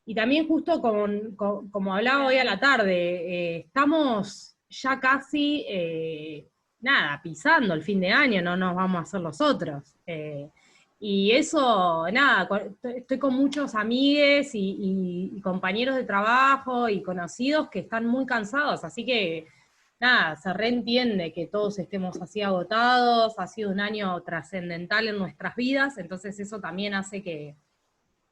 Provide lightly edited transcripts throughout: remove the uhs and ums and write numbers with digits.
Y también justo como hablaba hoy a la tarde, estamos ya casi, nada, pisando el fin de año, no nos vamos a hacer los otros. Y eso, nada, estoy con muchos amigues y compañeros de trabajo y conocidos que están muy cansados, así que nada, se reentiende que todos estemos así agotados, ha sido un año trascendental en nuestras vidas, entonces eso también hace que,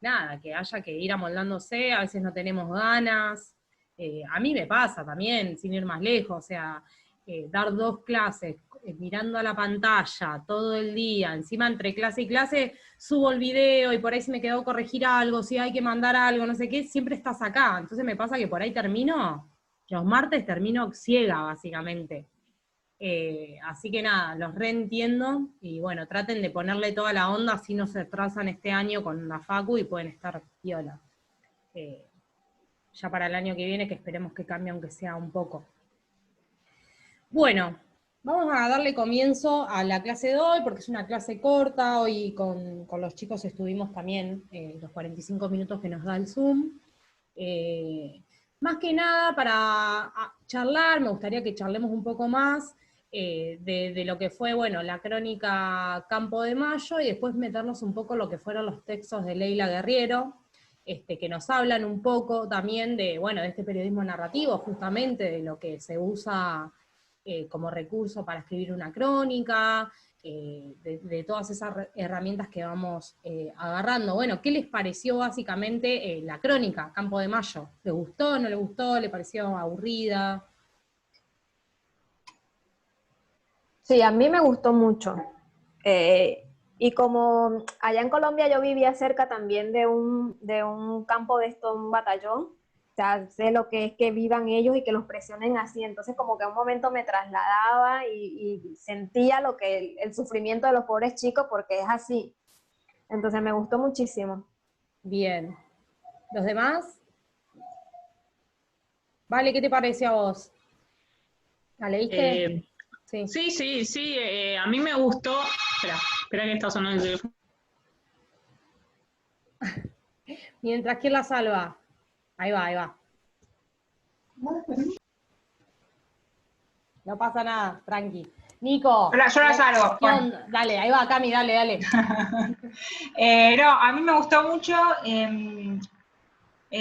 nada, que haya que ir amoldándose, a veces no tenemos ganas. A mí me pasa también, sin ir más lejos, o sea, dar 2 clases, mirando a la pantalla todo el día, encima entre clase y clase subo el video y por ahí si me quedó corregir algo, si hay que mandar algo, no sé qué, siempre estás acá. Entonces me pasa que por ahí termino, los martes termino ciega, básicamente. Así que nada, los reentiendo y bueno, traten de ponerle toda la onda, así no se atrasan este año con la facu y pueden estar piola. Ya para el año que viene, que esperemos que cambie aunque sea un poco. Bueno, vamos a darle comienzo a la clase de hoy, porque es una clase corta, hoy con los chicos estuvimos también los 45 minutos que nos da el Zoom. Más que nada para charlar, me gustaría que charlemos un poco más de lo que fue, bueno, la crónica Campo de Mayo, y después meternos un poco en lo que fueron los textos de Leila Guerriero, que nos hablan un poco también de, bueno, de este periodismo narrativo, justamente de lo que se usa como recurso para escribir una crónica, de todas esas herramientas que vamos agarrando. Bueno, ¿qué les pareció básicamente la crónica, Campo de Mayo? ¿Le gustó, no le gustó, le pareció aburrida? Sí, a mí me gustó mucho. Y como allá en Colombia yo vivía cerca también de un campo de esto, un batallón, o sea, sé lo que es que vivan ellos y que los presionen así, entonces como que a un momento me trasladaba y sentía lo que el sufrimiento de los pobres chicos porque es así. Entonces me gustó muchísimo. Bien. ¿Los demás? Vale, ¿qué te pareció a vos? ¿La leíste? Eh, Sí. sí, a mí me gustó. Espera que está sonando el teléfono. Mientras, ¿quién la salva? Ahí va, ahí va. No pasa nada, tranqui. Nico. Yo la salvo. ¿Qué onda? Dale, ahí va, Cami, dale, dale. No, a mí me gustó mucho.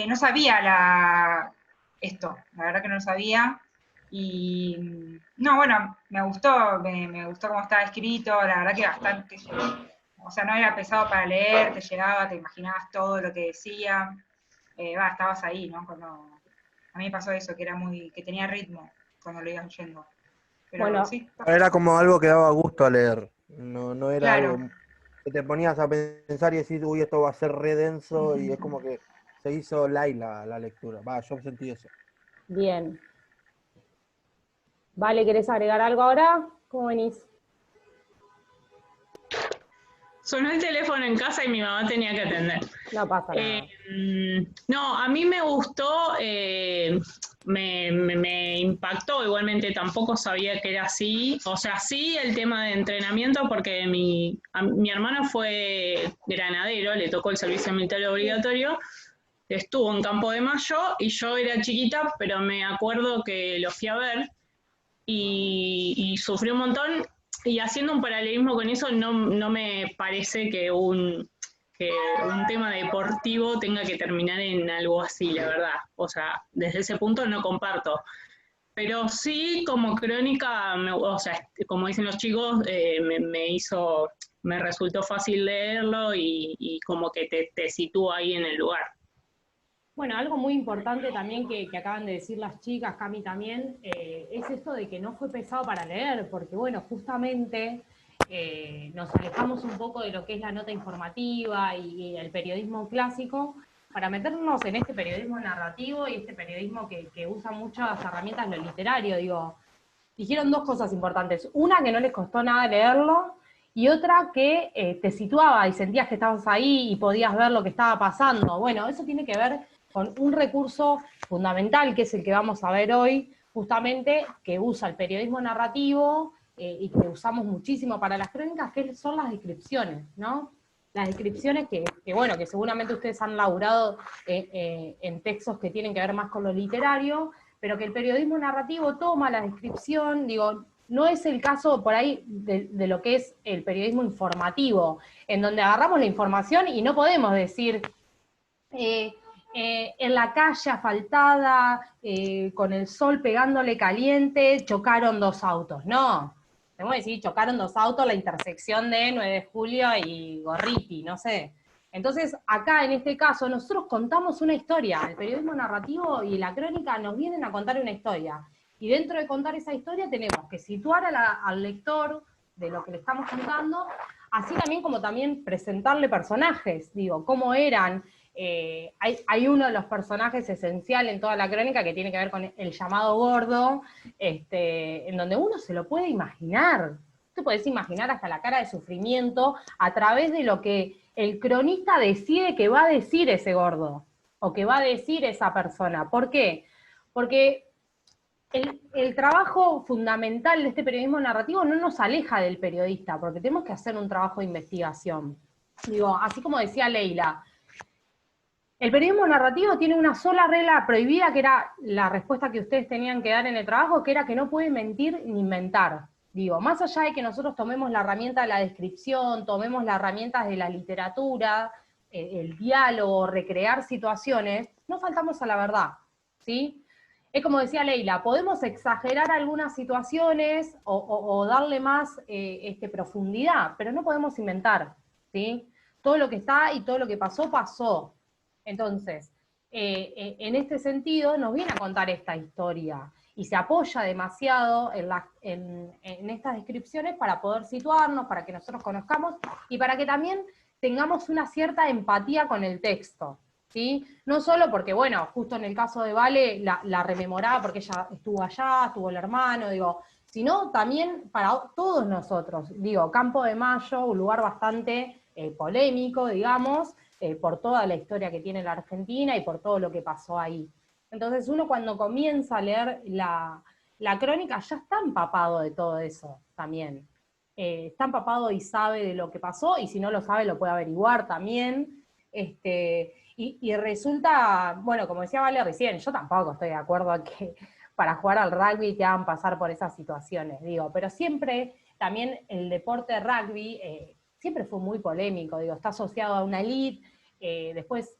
No sabía esto, la verdad que no lo sabía. Y no, bueno, me gustó cómo estaba escrito, la verdad que bastante, o sea, no era pesado para leer, te llegaba, te imaginabas todo lo que decía, estabas ahí, ¿no? A mí me pasó eso, que tenía ritmo cuando lo ibas leyendo. Pero Bueno, sí, Era como algo que daba gusto a leer, no era claro. algo que te ponías a pensar y decir, uy, esto va a ser re denso, y es como que se hizo light la lectura. Yo sentí eso. bien. Vale, ¿querés agregar algo ahora? ¿Cómo venís? Sonó el teléfono en casa y mi mamá tenía que atender. No pasa nada. No, a mí me gustó, me impactó, igualmente tampoco sabía que era así. O sea, sí el tema de entrenamiento, porque mi hermano fue granadero, le tocó el servicio militar obligatorio, estuvo en Campo de Mayo y yo era chiquita, pero me acuerdo que lo fui a ver y sufrí un montón. Y haciendo un paralelismo con eso, no me parece que un tema deportivo tenga que terminar en algo así, la verdad. O sea, desde ese punto no comparto. Pero sí, como crónica, o sea, como dicen los chicos, me resultó fácil leerlo y como que te sitúa ahí en el lugar. Bueno, algo muy importante también que acaban de decir las chicas, Cami también, es esto de que no fue pesado para leer, porque bueno, justamente nos alejamos un poco de lo que es la nota informativa y el periodismo clásico, para meternos en este periodismo narrativo y este periodismo que usa muchas herramientas, lo literario, digo. Dijeron 2 cosas importantes. Una, que no les costó nada leerlo, y otra, que te situaba y sentías que estabas ahí y podías ver lo que estaba pasando. Bueno, eso tiene que ver con un recurso fundamental, que es el que vamos a ver hoy, justamente, que usa el periodismo narrativo y que usamos muchísimo para las crónicas, que son las descripciones, ¿no? las descripciones bueno, que seguramente ustedes han laburado en textos que tienen que ver más con lo literario, pero que el periodismo narrativo toma la descripción, digo, no es el caso por ahí de lo que es el periodismo informativo, en donde agarramos la información y no podemos decir en la calle asfaltada, con el sol pegándole caliente, chocaron 2 autos. No, tenemos que decir, chocaron 2 autos, la intersección de 9 de julio y Gorriti, no sé. Entonces, acá en este caso, nosotros contamos una historia. El periodismo narrativo y la crónica nos vienen a contar una historia. Y dentro de contar esa historia tenemos que situar al lector de lo que le estamos contando, así también como también presentarle personajes, digo, cómo eran. Hay uno de los personajes esencial en toda la crónica que tiene que ver con el llamado gordo, en donde uno se lo puede imaginar. Te podés imaginar hasta la cara de sufrimiento a través de lo que el cronista decide que va a decir ese gordo, o que va a decir esa persona. ¿Por qué? Porque el trabajo fundamental de este periodismo narrativo no nos aleja del periodista, porque tenemos que hacer un trabajo de investigación. Digo, así como decía Leila, el periodismo narrativo tiene una sola regla prohibida, que era la respuesta que ustedes tenían que dar en el trabajo, que era que no puede mentir ni inventar. Digo, más allá de que nosotros tomemos la herramienta de la descripción, tomemos las herramientas de la literatura, el diálogo, recrear situaciones, no faltamos a la verdad, ¿sí? Es como decía Leila, podemos exagerar algunas situaciones o darle más profundidad, pero no podemos inventar, ¿sí? Todo lo que está y todo lo que pasó, pasó. Entonces, en este sentido, nos viene a contar esta historia, y se apoya demasiado en estas descripciones para poder situarnos, para que nosotros conozcamos, y para que también tengamos una cierta empatía con el texto, ¿sí? No solo porque, bueno, justo en el caso de Vale, la rememoraba porque ella estuvo allá, estuvo el hermano, digo, sino también para todos nosotros. Digo, Campo de Mayo, un lugar bastante polémico, digamos, por toda la historia que tiene la Argentina y por todo lo que pasó ahí. Entonces uno cuando comienza a leer la crónica ya está empapado de todo eso también. Está empapado y sabe de lo que pasó, y si no lo sabe lo puede averiguar también. Y resulta, bueno, como decía Vale recién, yo tampoco estoy de acuerdo a que para jugar al rugby te hagan pasar por esas situaciones, digo, pero siempre también el deporte de rugby siempre fue muy polémico, digo, está asociado a una elite, después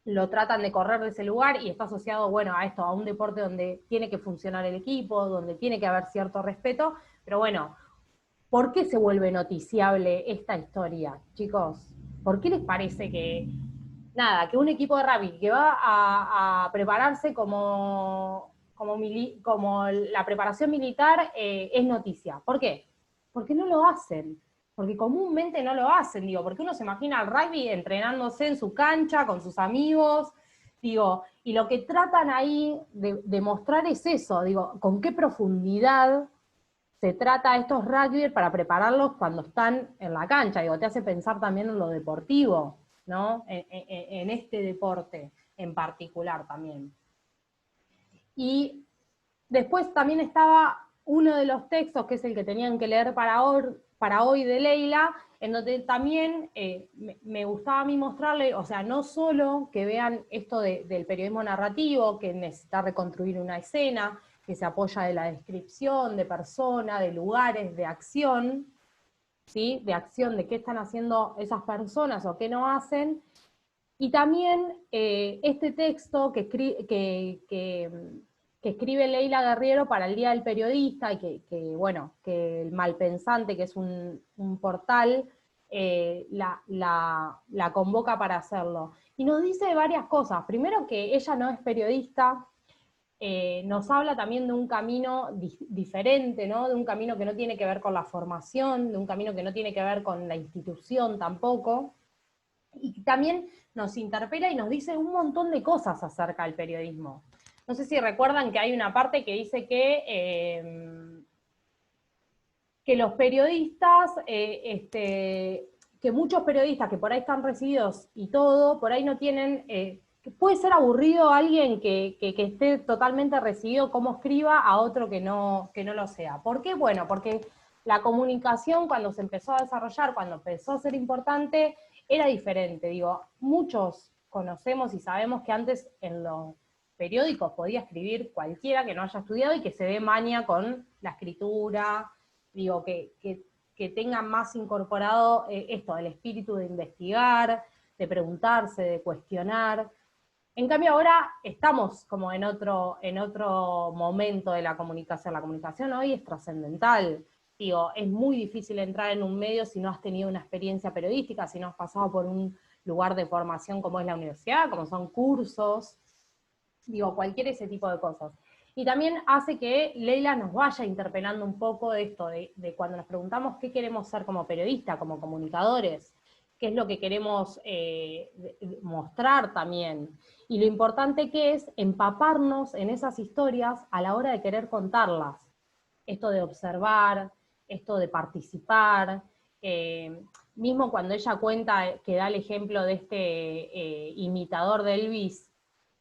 lo tratan de correr de ese lugar y está asociado, bueno, a esto, a un deporte donde tiene que funcionar el equipo, donde tiene que haber cierto respeto, pero bueno, ¿por qué se vuelve noticiable esta historia, chicos? ¿Por qué les parece que, nada, que un equipo de rugby que va a prepararse como la preparación militar es noticia? ¿Por qué? Porque no lo hacen. Porque comúnmente no lo hacen, digo, porque uno se imagina al rugby entrenándose en su cancha, con sus amigos, digo, y lo que tratan ahí de mostrar es eso, digo, con qué profundidad se trata a estos rugbyers para prepararlos cuando están en la cancha, digo, te hace pensar también en lo deportivo, ¿no? En este deporte en particular también. Y después también estaba uno de los textos, que es el que tenían que leer para hoy de Leila, en donde también me gustaba a mí mostrarle, o sea, no solo que vean esto del periodismo narrativo, que necesita reconstruir una escena, que se apoya de la descripción de persona, de lugares, de acción, ¿sí? De acción, de qué están haciendo esas personas o qué no hacen, y también este texto que escribe Leila Guerriero para el Día del Periodista, y que el Malpensante, que es un portal, la convoca para hacerlo. Y nos dice varias cosas. Primero, que ella no es periodista, nos habla también de un camino diferente, ¿no? De un camino que no tiene que ver con la formación, de un camino que no tiene que ver con la institución tampoco, y también nos interpela y nos dice un montón de cosas acerca del periodismo. No sé si recuerdan que hay una parte que dice que los periodistas, que muchos periodistas que por ahí están recibidos y todo, por ahí no tienen, que puede ser aburrido alguien que esté totalmente recibido como escriba a otro que no lo sea. ¿Por qué? Bueno, porque la comunicación cuando se empezó a desarrollar, cuando empezó a ser importante, era diferente, digo, muchos conocemos y sabemos que antes en los periódicos podía escribir cualquiera que no haya estudiado y que se dé maña con la escritura, digo, que tenga más incorporado esto, el espíritu de investigar, de preguntarse, de cuestionar. En cambio ahora estamos como en otro momento de la comunicación hoy es trascendental. Digo, es muy difícil entrar en un medio si no has tenido una experiencia periodística, si no has pasado por un lugar de formación como es la universidad, como son cursos, digo, cualquier ese tipo de cosas. Y también hace que Leila nos vaya interpelando un poco de esto, de cuando nos preguntamos qué queremos ser como periodistas, como comunicadores, qué es lo que queremos mostrar también, y lo importante que es empaparnos en esas historias a la hora de querer contarlas. Esto de observar, esto de participar, mismo cuando ella cuenta, que da el ejemplo de este imitador de Elvis,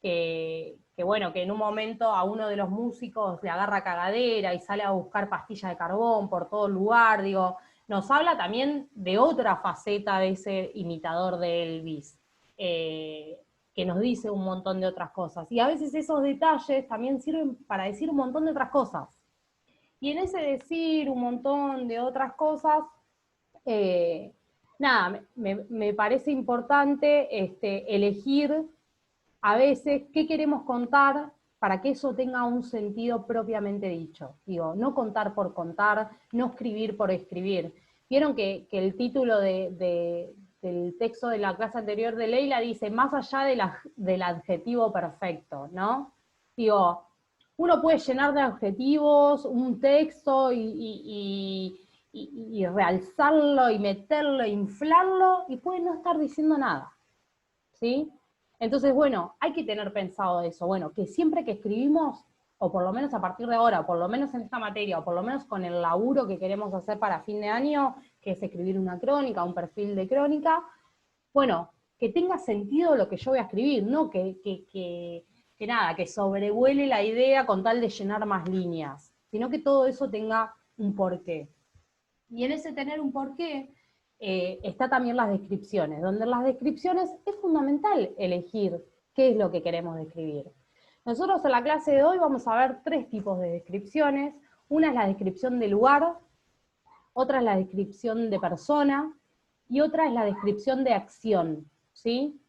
que bueno, que en un momento a uno de los músicos le agarra cagadera y sale a buscar pastillas de carbón por todo el lugar, digo, nos habla también de otra faceta de ese imitador de Elvis, que nos dice un montón de otras cosas. Y a veces esos detalles también sirven para decir un montón de otras cosas. Y en ese decir un montón de otras cosas, nada, me parece importante elegir a veces qué queremos contar para que eso tenga un sentido propiamente dicho. Digo, no contar por contar, no escribir por escribir. Vieron que el título del texto de la clase anterior de Leila dice, más allá del adjetivo perfecto, ¿no? Digo, uno puede llenar de adjetivos un texto y realzarlo y meterlo, inflarlo, y puede no estar diciendo nada, ¿sí? Entonces, bueno, hay que tener pensado eso, bueno, que siempre que escribimos, o por lo menos a partir de ahora, o por lo menos en esta materia, o por lo menos con el laburo que queremos hacer para fin de año, que es escribir una crónica, un perfil de crónica, bueno, que tenga sentido lo que yo voy a escribir, no que nada, que sobrevuele la idea con tal de llenar más líneas, sino que todo eso tenga un porqué. Y en ese tener un porqué, está también las descripciones, donde en las descripciones es fundamental elegir qué es lo que queremos describir. Nosotros en la clase de hoy vamos a ver 3 tipos de descripciones. Una es la descripción de lugar, otra es la descripción de persona, y otra es la descripción de acción, ¿sí?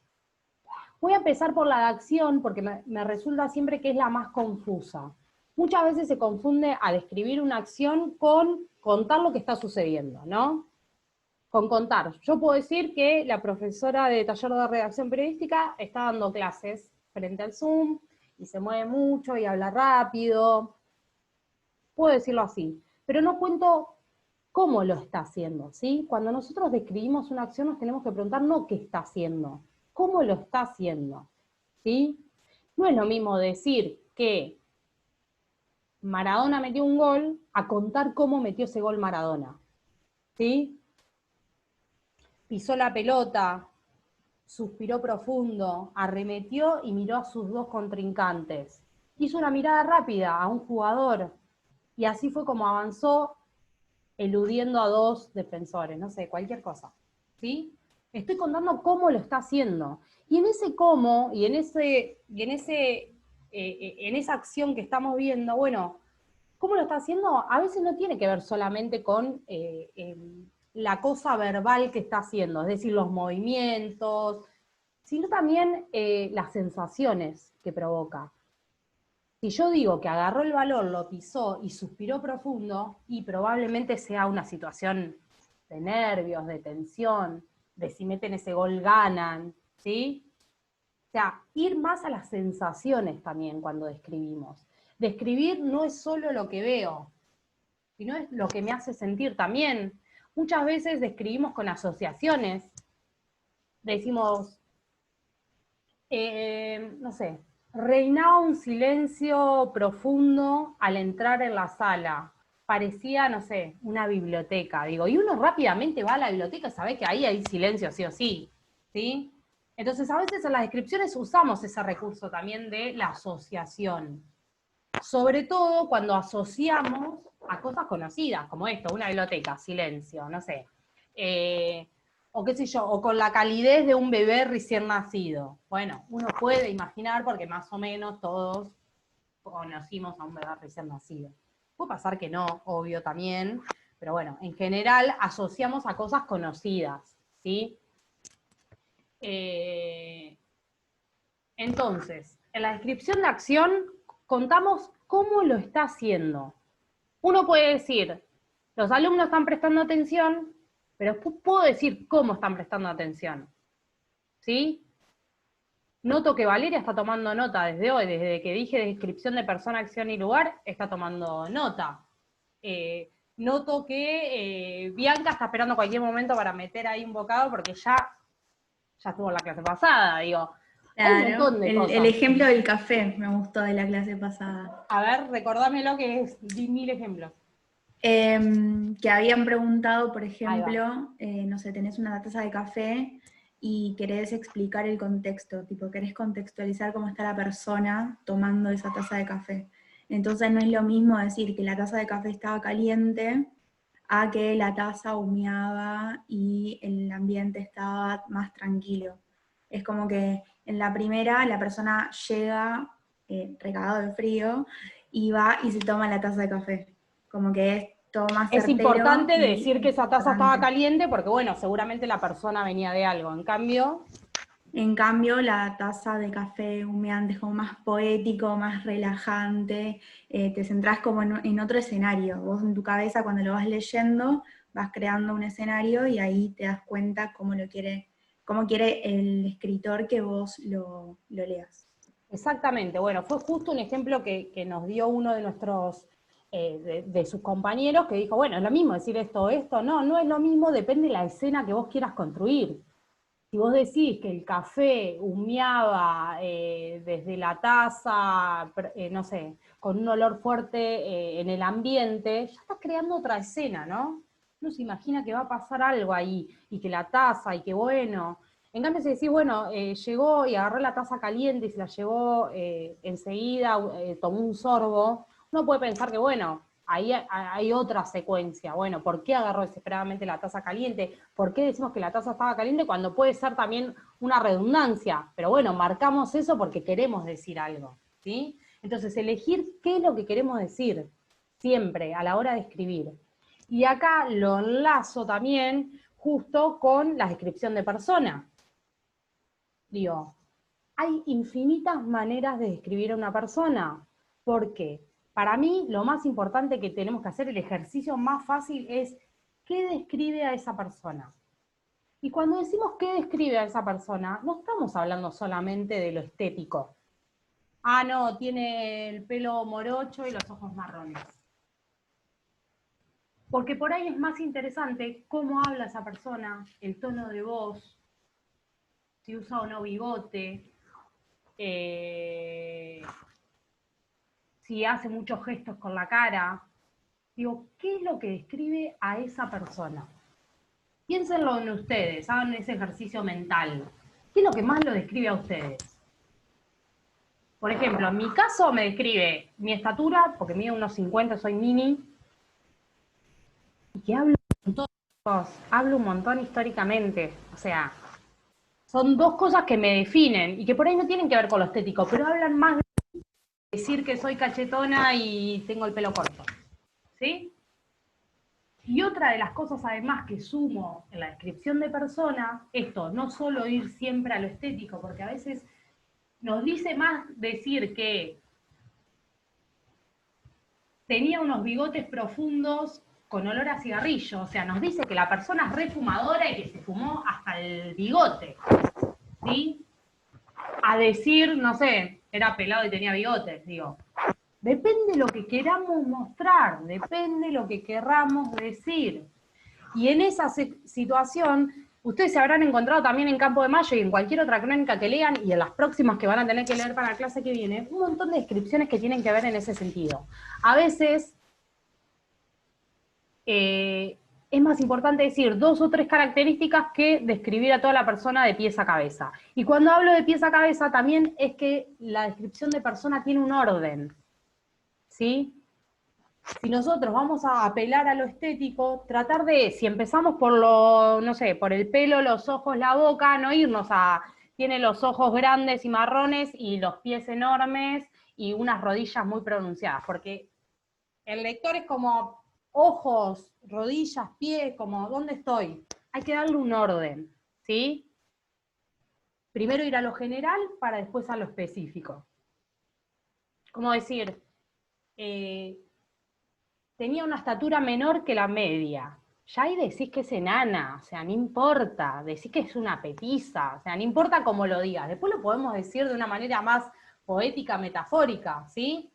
Voy a empezar por la de acción porque me resulta siempre que es la más confusa. Muchas veces se confunde a describir una acción con contar lo que está sucediendo, ¿no? Con contar. Yo puedo decir que la profesora de taller de redacción periodística está dando clases frente al Zoom y se mueve mucho y habla rápido. Puedo decirlo así, pero no cuento cómo lo está haciendo, ¿sí? Cuando nosotros describimos una acción nos tenemos que preguntar no qué está haciendo, cómo lo está haciendo, ¿sí? No es lo mismo decir que Maradona metió un gol a contar cómo metió ese gol Maradona, ¿sí? Pisó la pelota, suspiró profundo, arremetió y miró a sus 2 contrincantes. Hizo una mirada rápida a un jugador y así fue como avanzó eludiendo a 2 defensores, no sé, cualquier cosa, ¿sí? Estoy contando cómo lo está haciendo. Y en ese cómo, y en esa acción que estamos viendo, bueno, ¿cómo lo está haciendo? A veces no tiene que ver solamente con la cosa verbal que está haciendo, es decir, los movimientos, sino también las sensaciones que provoca. Si yo digo que agarró el balón, lo pisó y suspiró profundo, y probablemente sea una situación de nervios, de tensión, de si meten ese gol ganan, ¿sí? O sea, ir más a las sensaciones también cuando describimos. Describir no es solo lo que veo, sino es lo que me hace sentir también. Muchas veces describimos con asociaciones. Decimos, no sé, reinaba un silencio profundo al entrar en la sala. Parecía, no sé, una biblioteca, digo, y uno rápidamente va a la biblioteca y sabe que ahí hay silencio sí o sí, ¿sí? Entonces a veces en las descripciones usamos ese recurso también de la asociación. Sobre todo cuando asociamos a cosas conocidas, como esto, una biblioteca, silencio, no sé. o qué sé yo, o con la calidez de un bebé recién nacido. Bueno, uno puede imaginar porque más o menos todos conocimos a un bebé recién nacido. Puede pasar que no, obvio también, pero bueno, en general asociamos a cosas conocidas, ¿sí? Entonces, en la descripción de acción contamos cómo lo está haciendo. Uno puede decir, los alumnos están prestando atención, pero después puedo decir cómo están prestando atención. ¿Sí? Noto que Valeria está tomando nota desde hoy, desde que dije descripción de persona, acción y lugar, está tomando nota. Noto que Bianca está esperando cualquier momento para meter ahí un bocado porque ya estuvo en la clase pasada, digo. Hay un Claro, montón de cosas. el ejemplo del café me gustó de la clase pasada. A ver, recordámelo que es, di 1000 ejemplos. Que habían preguntado, por Ahí ejemplo, no sé, tenés una taza de café y querés explicar el contexto, tipo, querés contextualizar cómo está la persona tomando esa taza de café. Entonces no es lo mismo decir que la taza de café estaba caliente a que la taza humeaba y el ambiente estaba más tranquilo. Es como que en la primera la persona llega recagado de frío y va y se toma la taza de café. Como que es todo más Es certero importante y decir que esa taza estaba importante. caliente porque, bueno, seguramente la persona venía de algo. En cambio, la taza de café humeante es como más poético, más relajante, te centrás como en otro escenario. Vos en tu cabeza cuando lo vas leyendo, vas creando un escenario y ahí te das cuenta cómo quiere el escritor que vos lo leas. Exactamente, bueno, fue justo un ejemplo que nos dio uno de nuestros, de sus compañeros, que dijo, bueno, es lo mismo decir esto o esto, no es lo mismo, depende de la escena que vos quieras construir. Si vos decís que el café humeaba desde la taza, no sé, con un olor fuerte en el ambiente, ya estás creando otra escena, ¿no? Uno se imagina que va a pasar algo ahí, y que la taza, y que bueno. En cambio, si decís, bueno, llegó y agarró la taza caliente y se la llevó enseguida, tomó un sorbo, uno puede pensar que, bueno, ahí hay otra secuencia. Bueno, ¿por qué agarró desesperadamente la taza caliente? ¿Por qué decimos que la taza estaba caliente cuando puede ser también una redundancia? Pero bueno, marcamos eso porque queremos decir algo, ¿sí? Entonces, elegir qué es lo que queremos decir, siempre, a la hora de escribir. Y acá lo enlazo también justo con la descripción de persona. Digo, hay infinitas maneras de describir a una persona. ¿Por qué? Para mí, lo más importante que tenemos que hacer, el ejercicio más fácil es ¿qué describe a esa persona? Y cuando decimos qué describe a esa persona, no estamos hablando solamente de lo estético. Ah, no, tiene el pelo morocho y los ojos marrones. Porque por ahí es más interesante cómo habla esa persona, el tono de voz, si usa o no bigote, si hace muchos gestos con la cara. Digo, ¿qué es lo que describe a esa persona? Piénsenlo en ustedes, hagan ese ejercicio mental. ¿Qué es lo que más lo describe a ustedes? Por ejemplo, en mi caso me describe mi estatura, porque mido unos 50, soy mini, y que hablo un montón históricamente. O sea, son dos cosas que me definen, y que por ahí no tienen que ver con lo estético, pero hablan más de decir que soy cachetona y tengo el pelo corto. ¿Sí? Y otra de las cosas además que sumo en la descripción de persona, esto, no solo ir siempre a lo estético, porque a veces nos dice más decir que tenía unos bigotes profundos con olor a cigarrillo, o sea, nos dice que la persona es refumadora y que se fumó hasta el bigote, ¿sí? A decir, no sé, era pelado y tenía bigotes, digo. Depende de lo que queramos mostrar, depende de lo que querramos decir. Y en esa situación, ustedes se habrán encontrado también en Campo de Mayo y en cualquier otra crónica que lean, y en las próximas que van a tener que leer para la clase que viene, un montón de descripciones que tienen que ver en ese sentido. A veces es más importante decir 2 o 3 características que describir a toda la persona de pies a cabeza. Y cuando hablo de pies a cabeza, también es que la descripción de persona tiene un orden, ¿sí? si nosotros vamos a apelar a lo estético, tratar de, si empezamos por lo, no sé, por el pelo, los ojos, la boca, no irnos a, tiene los ojos grandes y marrones y los pies enormes y unas rodillas muy pronunciadas, porque el lector es como ojos, rodillas, pies, como ¿dónde estoy? Hay que darle un orden, ¿sí? Primero ir a lo general para después a lo específico. Como decir, tenía una estatura menor que la media. Ya ahí decís que es enana, o sea, no importa, decís que es una petiza, o sea, no importa cómo lo digas. Después lo podemos decir de una manera más poética, metafórica, ¿sí?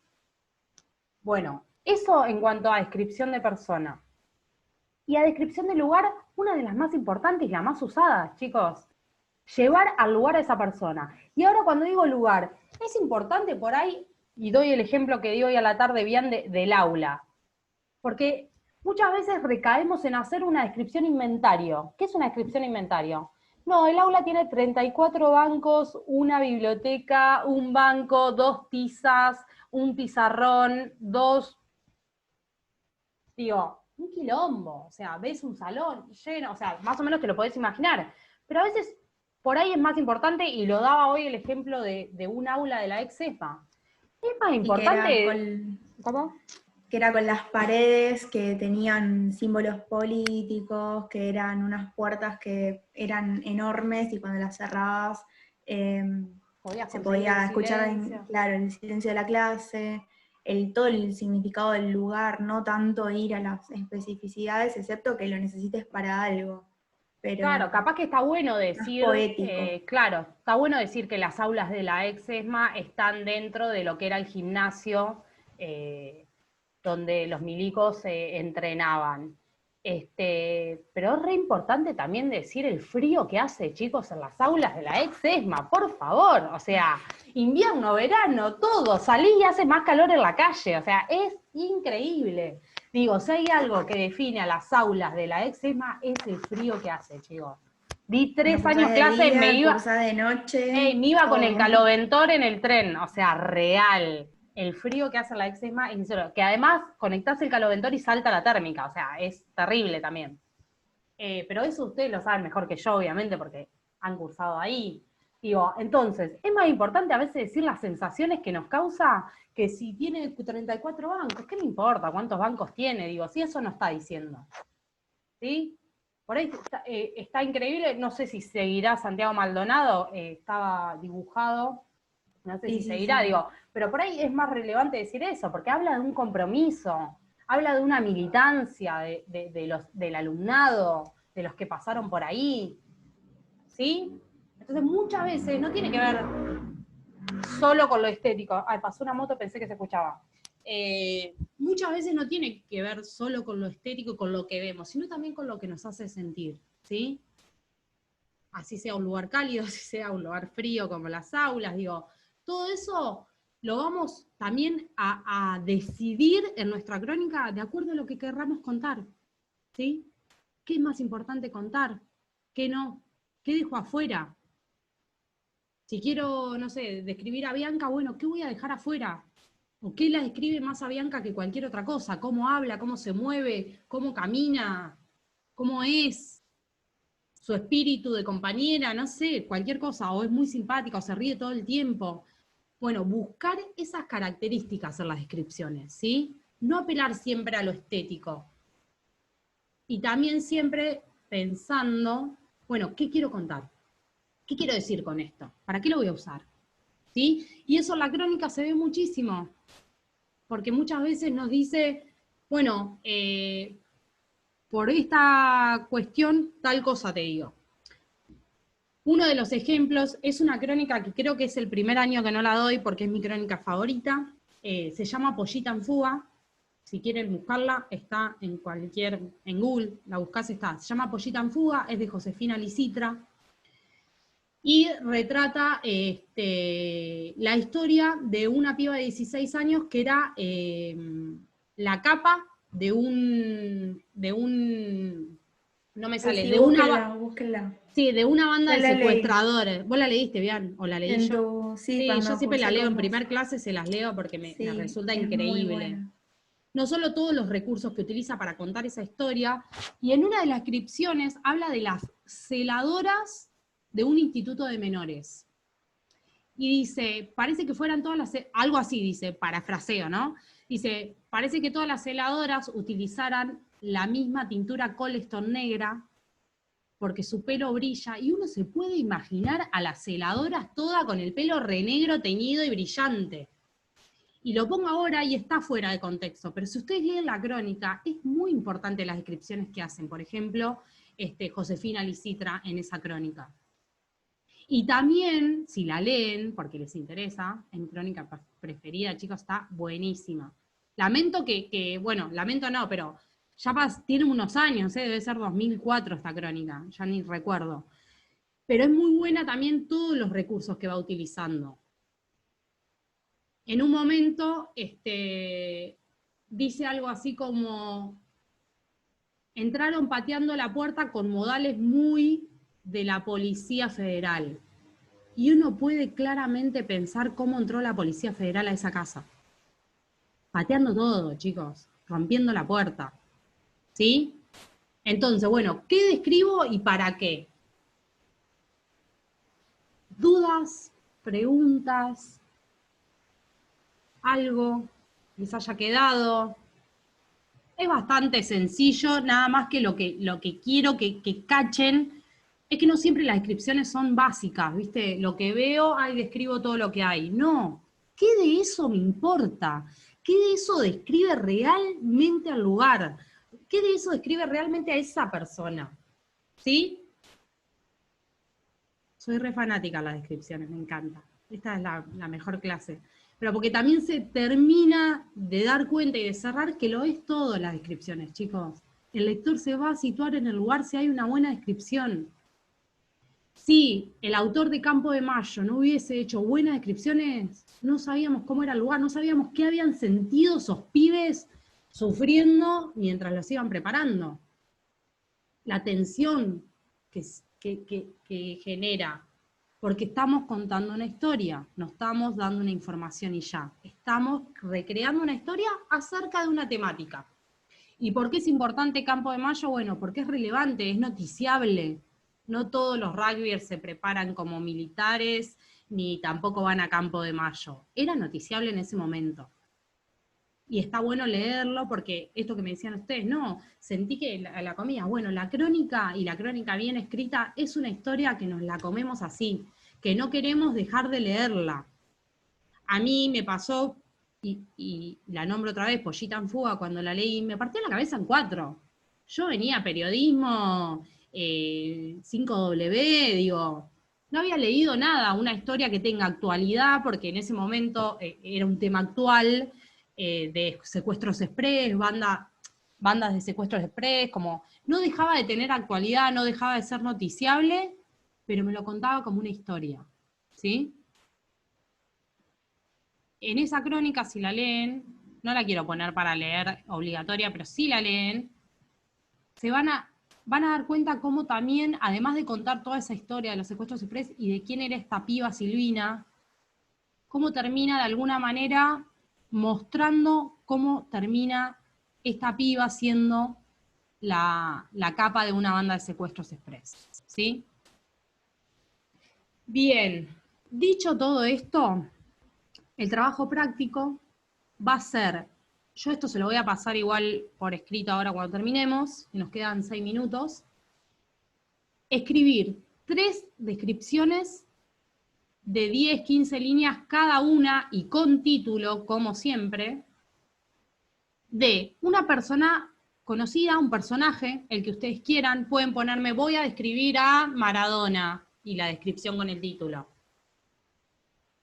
Bueno, eso en cuanto a descripción de persona. Y a descripción de lugar, una de las más importantes y la más usada, chicos. Llevar al lugar a esa persona. Y ahora cuando digo lugar, es importante por ahí, y doy el ejemplo que di hoy a la tarde bien del aula, porque muchas veces recaemos en hacer una descripción inventario. ¿Qué es una descripción inventario? No, el aula tiene 34 bancos, una biblioteca, un banco, 2 tizas, un pizarrón, 2... Digo, un quilombo, o sea, ves un salón lleno, o sea, más o menos te lo podés imaginar. Pero a veces por ahí es más importante, y lo daba hoy el ejemplo de un aula de la ex-ESMA. Es más importante... ¿Cómo? Que era con las paredes que tenían símbolos políticos, que eran unas puertas que eran enormes y cuando las cerrabas se podía escuchar claro, el silencio de la clase, todo el significado del lugar, no tanto ir a las especificidades, excepto que lo necesites para algo. Pero claro, capaz que está bueno decir, poético. claro, está bueno decir que las aulas de la ex-ESMA están dentro de lo que era el gimnasio, donde los milicos entrenaban. Pero es re importante también decir el frío que hace, chicos, en las aulas de la ex-ESMA, por favor. O sea, invierno, verano, todo, salí y hace más calor en la calle, o sea, es increíble. Digo, si hay algo que define a las aulas de la ex-ESMA, es el frío que hace, chicos. Di 3 años clases, me iba de noche, me iba con el caloventor en el tren, o sea, real. El frío que hace la ex-ESMA es insólito. Que además conectás el caloventor y salta la térmica, o sea, es terrible también. Pero eso ustedes lo saben mejor que yo, obviamente, porque han cursado ahí. Digo, entonces, es más importante a veces decir las sensaciones que nos causa que si tiene 34 bancos, ¿qué me importa cuántos bancos tiene? Digo, si eso no está diciendo. ¿Sí? Por ahí está increíble, no sé si seguirá Santiago Maldonado, estaba dibujado, no sé si seguirá, digo, pero por ahí es más relevante decir eso, porque habla de un compromiso, habla de una militancia del alumnado, de los que pasaron por ahí, ¿sí? Entonces muchas veces no tiene que ver solo con lo estético. Ay, pasó una moto, pensé que se escuchaba. Muchas veces no tiene que ver solo con lo estético, con lo que vemos, sino también con lo que nos hace sentir, ¿sí? Así sea un lugar cálido, así sea un lugar frío como las aulas, digo, todo eso lo vamos también a decidir en nuestra crónica de acuerdo a lo que querramos contar, ¿sí? ¿Qué es más importante contar? ¿Qué no? ¿Qué dejo afuera? Si quiero, no sé, describir a Bianca, bueno, ¿qué voy a dejar afuera? ¿O qué la describe más a Bianca que cualquier otra cosa? ¿Cómo habla? ¿Cómo se mueve? ¿Cómo camina? ¿Cómo es? ¿Su espíritu de compañera? No sé, cualquier cosa. O es muy simpática, o se ríe todo el tiempo. Bueno, buscar esas características en las descripciones, ¿sí? No apelar siempre a lo estético. Y también siempre pensando, bueno, ¿qué quiero contar? ¿Qué quiero decir con esto? ¿Para qué lo voy a usar? ¿Sí? Y eso en la crónica se ve muchísimo, porque muchas veces nos dice, bueno, por esta cuestión, tal cosa te digo. Uno de los ejemplos es una crónica que creo que es el primer año que no la doy porque es mi crónica favorita, se llama Pollita en fuga, si quieren buscarla, está en Google, la buscás, está, se llama Pollita en fuga, es de Josefina Licitra, y retrata la historia de una piba de 16 años que era la capa de un no me sale, sí, de búsquenla. Sí, de una banda Yo de la leí. secuestradores. ¿Vos la leíste, bien? ¿O la leí yo? Sí, yo siempre la leo en cursé primer clase, se las leo porque me resulta es increíble. Muy buena. no solo todos los recursos que utiliza para contar esa historia, y en una de las descripciones habla de las celadoras de un instituto de menores. Y dice, parece que fueran todas las, algo así dice, parafraseo, ¿no? Dice, parece que todas las celadoras utilizaran la misma tintura Coleston negra, porque su pelo brilla, y uno se puede imaginar a las celadoras todas con el pelo renegro, teñido y brillante. Y lo pongo ahora y está fuera de contexto, pero si ustedes leen la crónica, es muy importante las descripciones que hacen, por ejemplo, Josefina Licitra en esa crónica. Y también, si la leen, porque les interesa, en mi crónica preferida, chicos, está buenísima. Lamento bueno, lamento no, pero ya tiene unos años, debe ser 2004 esta crónica, ya ni recuerdo. Pero es muy buena también todos los recursos que va utilizando. En un momento, dice algo así como, entraron pateando la puerta con modales muy de la Policía Federal. Y uno puede claramente pensar cómo entró la Policía Federal a esa casa. Pateando todo, chicos, rompiendo la puerta. ¿Sí? Entonces, bueno, ¿qué describo y para qué? ¿Dudas? ¿Preguntas? ¿Algo les haya quedado? Es bastante sencillo, nada más que lo que quiero que cachen es que no siempre las descripciones son básicas, ¿viste? Lo que veo, ahí describo todo lo que hay. No, ¿qué de eso me importa? ¿Qué de eso describe realmente al lugar? ¿Qué de eso describe realmente a esa persona? ¿Sí? Soy re fanática de las descripciones, me encanta. Esta es la mejor clase. Pero porque también se termina de dar cuenta y de cerrar que lo es todo las descripciones, chicos. El lector se va a situar en el lugar si hay una buena descripción. Si el autor de Campo de Mayo no hubiese hecho buenas descripciones, no sabíamos cómo era el lugar, no sabíamos qué habían sentido esos pibes sufriendo mientras los iban preparando. La tensión que genera, porque estamos contando una historia, no estamos dando una información y ya. Estamos recreando una historia acerca de una temática. ¿Y por qué es importante Campo de Mayo? Bueno, porque es relevante, es noticiable. No todos los rugbyers se preparan como militares, ni tampoco van a Campo de Mayo. Era noticiable en ese momento. Y está bueno leerlo porque esto que me decían ustedes, no, sentí que la comía. Bueno, la crónica, y la crónica bien escrita, es una historia que nos la comemos así, que no queremos dejar de leerla. A mí me pasó, y la nombro otra vez, Pollita en Fuga, cuando la leí, me partía la cabeza en 4. Yo venía periodismo, 5W, digo, no había leído nada, una historia que tenga actualidad, porque en ese momento era un tema actual, de secuestros express, bandas de secuestros express, como no dejaba de tener actualidad, no dejaba de ser noticiable, pero me lo contaba como una historia, ¿sí? En esa crónica, si la leen, no la quiero poner para leer obligatoria, pero si la leen, van a dar cuenta cómo también, además de contar toda esa historia de los secuestros express y de quién era esta piba Silvina, cómo termina de alguna manera mostrando cómo termina esta piba siendo la capa de una banda de secuestros express, ¿sí? Bien, dicho todo esto, el trabajo práctico va a ser, yo esto se lo voy a pasar igual por escrito ahora cuando terminemos, que nos quedan 6 minutos, escribir 3 descripciones de 10, 15 líneas cada una y con título, como siempre, de una persona conocida, un personaje, el que ustedes quieran. Pueden ponerme, voy a describir a Maradona, y la descripción con el título.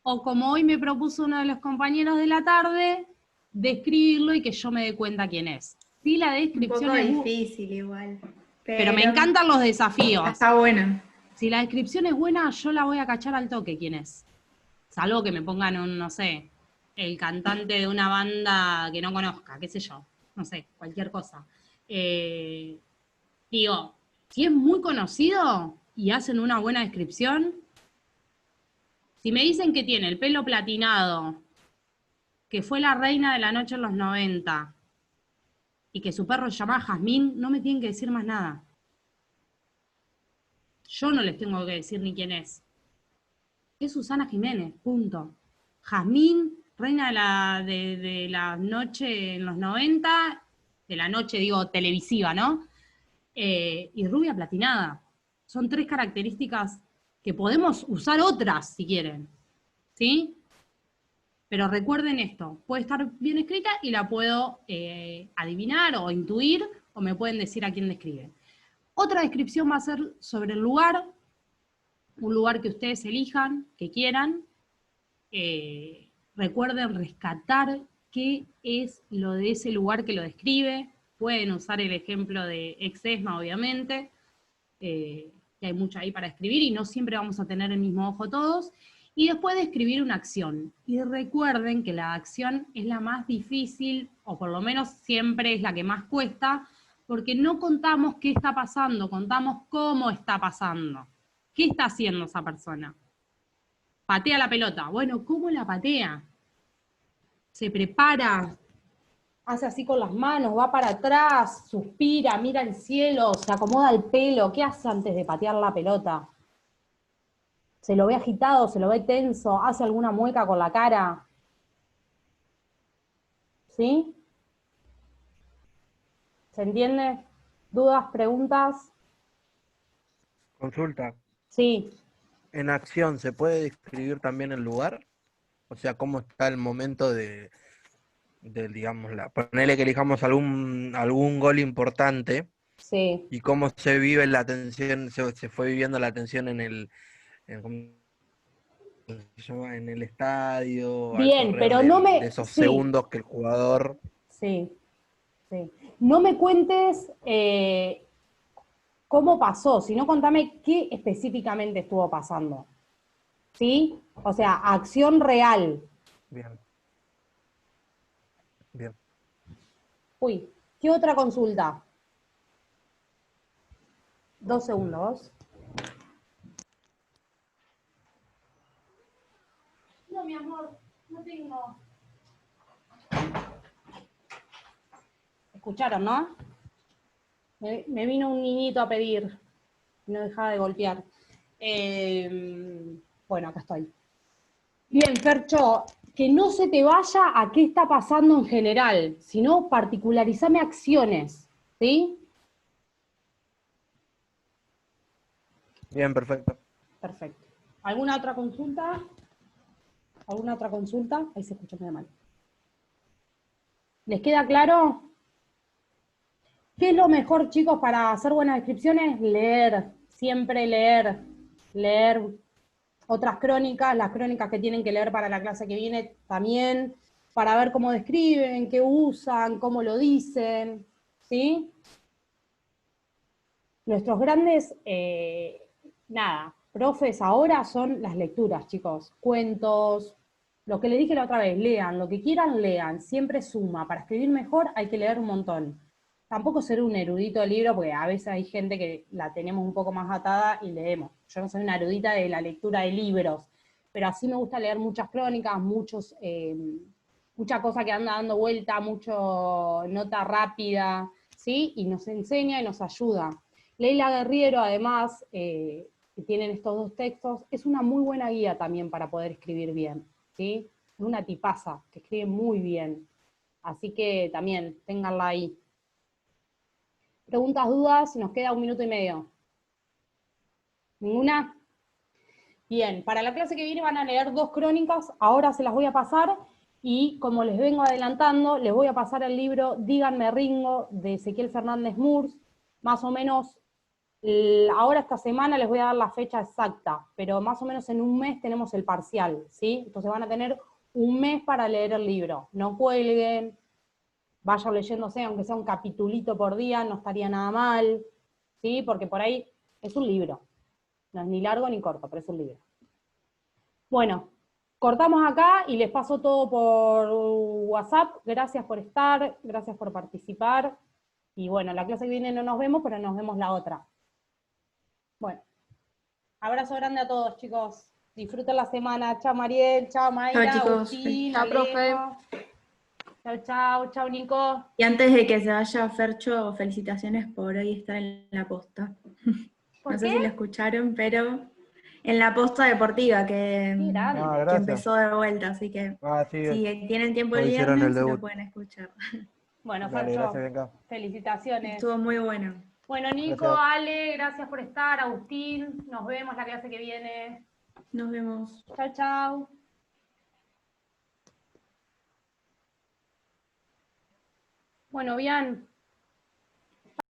O como hoy me propuso uno de los compañeros de la tarde, describirlo y que yo me dé cuenta quién es. Sí, la descripción un es poco difícil igual. Pero me encantan los desafíos. Está buena. Si la descripción es buena, yo la voy a cachar al toque quién es. Salvo que me pongan un, no sé, el cantante de una banda que no conozca, qué sé yo, no sé, cualquier cosa. Digo, si es muy conocido y hacen una buena descripción, si me dicen que tiene el pelo platinado, que fue la reina de la noche en los 90, y que su perro se llama Jazmín, no me tienen que decir más nada. Yo no les tengo que decir ni quién es. Es Susana Jiménez, punto. Jazmín, reina de la noche en los 90, de la noche, digo, televisiva, ¿no? Y rubia platinada. Son 3 características que podemos usar otras, si quieren, ¿sí? Pero recuerden esto, puede estar bien escrita y la puedo adivinar o intuir, o me pueden decir a quién describe. Otra descripción va a ser sobre el lugar, un lugar que ustedes elijan, que quieran. Recuerden rescatar qué es lo de ese lugar que lo describe. Pueden usar el ejemplo de Exesma, obviamente, que hay mucho ahí para escribir y no siempre vamos a tener el mismo ojo todos. Y después describir una acción. Y recuerden que la acción es la más difícil, o por lo menos siempre es la que más cuesta, porque no contamos qué está pasando, contamos cómo está pasando. ¿Qué está haciendo esa persona? Patea la pelota. Bueno, ¿cómo la patea? Se prepara, hace así con las manos, va para atrás, suspira, mira el cielo, se acomoda el pelo. ¿Qué hace antes de patear la pelota? ¿Se lo ve agitado, se lo ve tenso, hace alguna mueca con la cara? ¿Sí? ¿Se entiende? ¿Dudas, preguntas? Consulta. Sí. ¿En acción se puede describir también el lugar? O sea, ¿cómo está el momento digamos, ponele que elijamos algún gol importante Sí. y cómo se vive la tensión, se fue viviendo la tensión ¿cómo se llama? En el estadio, al Bien, correr pero no de me... esos Sí, segundos que el jugador... sí, sí. No me cuentes cómo pasó, sino contame qué específicamente estuvo pasando. ¿Sí? O sea, acción real. Bien, bien. Uy, ¿qué otra consulta? 2 segundos. No, mi amor, no tengo. ¿Escucharon, no? Me vino un niñito a pedir. No dejaba de golpear. Bueno, acá estoy. Bien, Fercho, que no se te vaya a qué está pasando en general, sino particularizame acciones, ¿sí? Bien, perfecto. Perfecto. ¿Alguna otra consulta? ¿Alguna otra consulta? Ahí se escucha medio mal. ¿Les queda claro? ¿Qué es lo mejor, chicos, para hacer buenas descripciones? Leer, siempre leer. Leer otras crónicas, las crónicas que tienen que leer para la clase que viene también, para ver cómo describen, qué usan, cómo lo dicen, ¿sí? Nuestros grandes, profes ahora son las lecturas, chicos. Cuentos, lo que les dije la otra vez, lean, lo que quieran, lean. Siempre suma. Para escribir mejor hay que leer un montón. Tampoco ser un erudito de libro, porque a veces hay gente que la tenemos un poco más atada y leemos. Yo no soy una erudita de la lectura de libros, pero así me gusta leer muchas crónicas, mucha cosa que anda dando vuelta, mucho nota rápida, ¿sí? Y nos enseña y nos ayuda. Leila Guerriero, además, que tienen estos 2 textos, es una muy buena guía también para poder escribir bien, ¿sí? Es una tipaza, que escribe muy bien. Así que también, ténganla ahí. Preguntas, dudas, nos queda 1 minuto y medio. ¿Ninguna? Bien, para la clase que viene van a leer 2 crónicas, ahora se las voy a pasar, y como les vengo adelantando, les voy a pasar el libro Díganme Ringo, de Ezequiel Fernández Murs, más o menos, ahora esta semana les voy a dar la fecha exacta, pero más o menos en 1 mes tenemos el parcial, ¿sí? Entonces van a tener 1 mes para leer el libro, no cuelguen, vayan leyéndose, aunque sea un capitulito por día, no estaría nada mal, ¿sí? Porque por ahí es un libro, no es ni largo ni corto, pero es un libro. Bueno, cortamos acá y les paso todo por WhatsApp. Gracias por estar, gracias por participar. Y bueno, la clase que viene no nos vemos, pero nos vemos la otra. Bueno, abrazo grande a todos, chicos. Disfruten la semana. Chao, Mariel. Chao, Mayra. Chao, chicos. Agustín, Chao, profe. Alejo. Chau, chau, chau, Nico. Y antes de que se vaya Fercho, felicitaciones por hoy estar en la posta. ¿Por No sé qué? si lo escucharon, pero en la posta deportiva Qué grande. Ah, que gracias. empezó de vuelta, así que Ah, sí, si tienen tiempo el hoy hicieron el viernes, lo debut. pueden escuchar. Bueno, Dale, Fercho, gracias, Bianca. felicitaciones. Estuvo muy bueno. Bueno, Nico, Gracias. Ale, gracias por estar. Agustín, nos vemos la clase que viene. Nos vemos. Chau, chau. Bueno, Bian,